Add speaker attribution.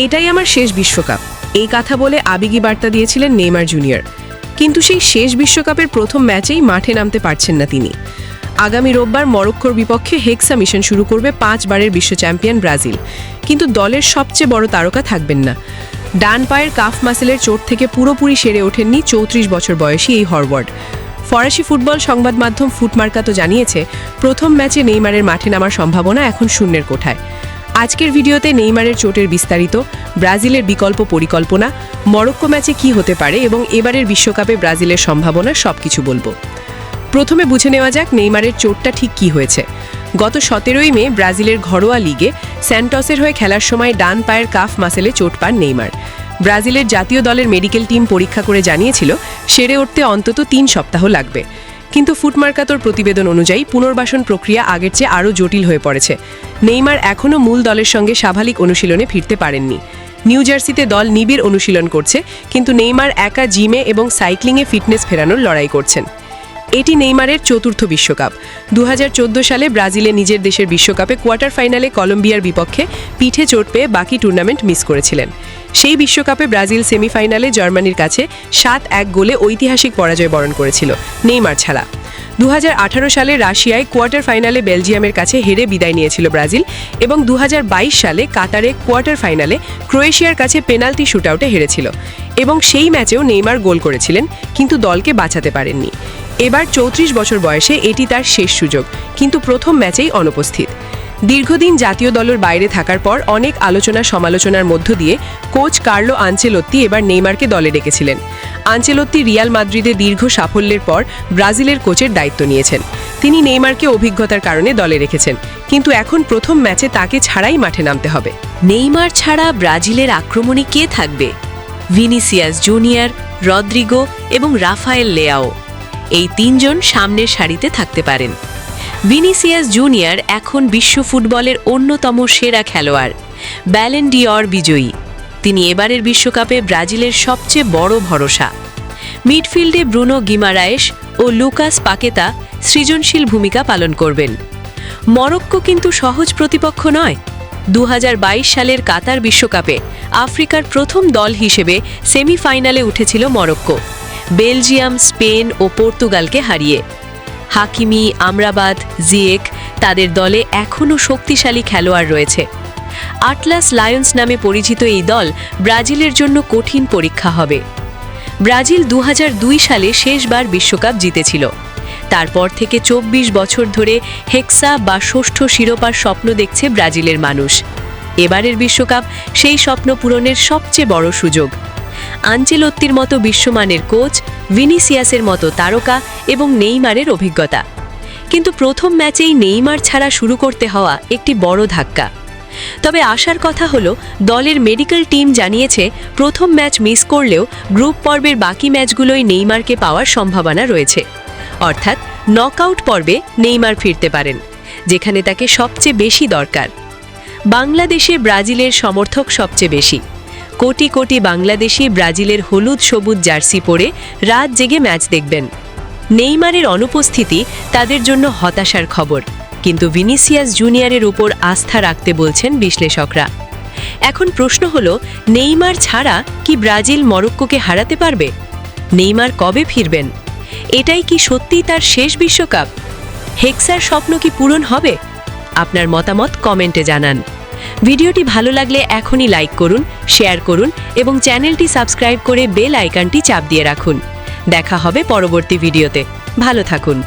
Speaker 1: এটাই আমার শেষ বিশ্বকাপ, এই কথা বলে আবেগী বার্তা দিয়েছিলেন নেইমার জুনিয়র। কিন্তু সেই শেষ বিশ্বকাপের প্রথম ম্যাচেই মাঠে নামতে পারছেন না তিনি। আগামী রোববার মরক্কোর বিপক্ষে হেক্সা মিশন শুরু করবে 5 বারের বিশ্ব চ্যাম্পিয়ন ব্রাজিল। কিন্তু দলের সবচেয়ে বড় তারকা থাকবেন না। ডান পায়ের কাফ মাসেলের চোট থেকে পুরোপুরি সেরে ওঠেননি 34 বছর বয়সী এই ফরওয়ার্ড। ফরাসি ফুটবল সংবাদ মাধ্যম ফুটমার্কা তো জানিয়েছে, প্রথম ম্যাচে নেইমারের মাঠে নামার সম্ভাবনা এখন শূন্যের কোঠায়। আজকের ভিডিওতে নেইমারের চোটের বিস্তারিত, ব্রাজিলের বিকল্প পরিকল্পনা, মরক্কো ম্যাচে কি হতে পারে এবং এবারের বিশ্বকাপে ব্রাজিলের সম্ভাবনা সবকিছু বলবো। প্রথমে বুঝে নেওয়া যাক নেইমারের চোটটা ঠিক কি হয়েছে। গত 17ই মে ব্রাজিলের ঘরোয়া লিগে স্যান্টসের হয়ে খেলার সময় ডান পায়ের কাফ মাসেলে চোট পান নেইমার। ব্রাজিলের জাতীয় দলের মেডিকেল টিম পরীক্ষা করে জানিয়েছিল সেরে উঠতে অন্তত 3 সপ্তাহ লাগবে। কিন্তু ফুটমার্কাতোর প্রতিবেদন অনুযায়ী পুনর্বাসন প্রক্রিয়া আগের চেয়ে আরও জটিল হয়ে পড়েছে। নেইমার এখনও মূল দলের সঙ্গে স্বাভাবিক অনুশীলনে ফিরতে পারেননি। নিউ জার্সিতে দল নিবিড় অনুশীলন করছে, কিন্তু নেইমার একা জিমে এবং সাইক্লিংয়ে ফিটনেস ফেরানোর লড়াই করছেন। এটি নেইমারের চতুর্থ বিশ্বকাপ। 2014 সালে ব্রাজিলে নিজের দেশের বিশ্বকাপে কোয়ার্টার ফাইনালে কলম্বিয়ার বিপক্ষে পিঠে চোট পেয়ে বাকি টুর্নামেন্ট মিস করেছিলেন। সেই বিশ্বকাপে ব্রাজিল সেমিফাইনালে জার্মানির কাছে 7-1 গোলে ঐতিহাসিক পরাজয় বরণ করেছিল নেইমার ছাড়া। 2018 সালে রাশিয়ায় কোয়ার্টার ফাইনালে বেলজিয়ামের কাছে হেরে বিদায় নিয়েছিল ব্রাজিল এবং 2022 সালে কাতারে কোয়ার্টার ফাইনালে ক্রোয়েশিয়ার কাছে পেনাল্টি শুটআউটে হেরেছিল এবং সেই ম্যাচেও নেইমার গোল করেছিলেন, কিন্তু দলকে বাঁচাতে পারেননি। এবার 34 বছর বয়সে এটি তার শেষ সুযোগ, কিন্তু প্রথম ম্যাচেই অনুপস্থিত। দীর্ঘদিন জাতীয় দলের বাইরে থাকার পর অনেক আলোচনা সমালোচনার মধ্য দিয়ে কোচ কার্লো আনচেলোত্তি এবার নেইমারকে দলে ডেকেছিলেন। আনচেলোত্তি রিয়াল মাদ্রিদে দীর্ঘ সাফল্যের পর ব্রাজিলের কোচের দায়িত্ব নিয়েছেন। তিনি নেইমারকে অভিজ্ঞতার কারণে দলে রেখেছেন, কিন্তু এখন প্রথম ম্যাচে তাকে ছাড়াই মাঠে নামতে হবে।
Speaker 2: নেইমার ছাড়া ব্রাজিলের আক্রমণে কে থাকবে? ভিনিসিয়াস জুনিয়র, রদ্রিগো এবং রাফায়েল লেয়াও, এই 3 জন সামনের সারিতে থাকতে পারেন। ভিনিসিয়াস জুনিয়র এখন বিশ্ব ফুটবলের অন্যতম সেরা খেলোয়াড়, ব্যালন ডি'অর বিজয়ী। তিনি এবারের বিশ্বকাপে ব্রাজিলের সবচেয়ে বড় ভরসা। মিডফিল্ডে ব্রুনো গিমারায়েস ও লুকাস পাকেতা সৃজনশীল ভূমিকা পালন করবেন। মরক্কো কিন্তু সহজ প্রতিপক্ষ নয়। 2022 সালের কাতার বিশ্বকাপে আফ্রিকার প্রথম দল হিসেবে সেমিফাইনালে উঠেছিল মরক্কো, বেলজিয়াম, স্পেন ও পর্তুগালকে হারিয়ে। হাকিমি, আমরাবাদ, জিয়েক, তাদের দলে এখনও শক্তিশালী খেলোয়াড় রয়েছে। আটলাস লায়ন্স নামে পরিচিত এই দল ব্রাজিলের জন্য কঠিন পরীক্ষা হবে। ব্রাজিল 2002 সালে শেষবার বিশ্বকাপ জিতেছিল। তারপর থেকে 24 বছর ধরে হেক্সা বা ষষ্ঠ শিরোপার স্বপ্ন দেখছে ব্রাজিলের মানুষ। এবারের বিশ্বকাপ সেই স্বপ্ন পূরণের সবচেয়ে বড় সুযোগ। আনচেলোত্তির মতো বিশ্বমানের কোচ, ভিনিসিয়াসের মতো তারকা এবং নেইমারের অভিজ্ঞতা। কিন্তু প্রথম ম্যাচেই নেইমার ছাড়া শুরু করতে হওয়া একটি বড় ধাক্কা। তবে আশার কথা হলো, দলের মেডিকেল টিম জানিয়েছে প্রথম ম্যাচ মিস করলেও গ্রুপ পর্বের বাকি ম্যাচগুলোই নেইমারকে পাওয়ার সম্ভাবনা রয়েছে। অর্থাৎ নকআউট পর্বে নেইমার ফিরতে পারেন, যেখানে তাকে সবচেয়ে বেশি দরকার। বাংলাদেশে ব্রাজিলের সমর্থক সবচেয়ে বেশি। কোটি কোটি বাংলাদেশি ব্রাজিলের হলুদ সবুজ জার্সি পরে রাত জেগে ম্যাচ দেখবেন। নেইমারের অনুপস্থিতি তাদের জন্য হতাশার খবর, কিন্তু ভিনিসিয়াস জুনিয়রের উপর আস্থা রাখতে বলছেন বিশ্লেষকরা। এখন প্রশ্ন হলো, নেইমার ছাড়া কি ব্রাজিল মরক্কোকে হারাতে পারবে? নেইমার কবে ফিরবেন? এটাই কি সত্যিই তার শেষ বিশ্বকাপ? হেক্সার স্বপ্ন কি পূরণ হবে? আপনার মতামত কমেন্টে জানান। ভিডিওটি ভালো লাগলে এখনই লাইক করুন, শেয়ার করুন এবং চ্যানেলটি সাবস্ক্রাইব করে বেল আইকনটি চাপ দিয়ে রাখুন। দেখা হবে পরবর্তী ভিডিওতে। ভালো থাকুন।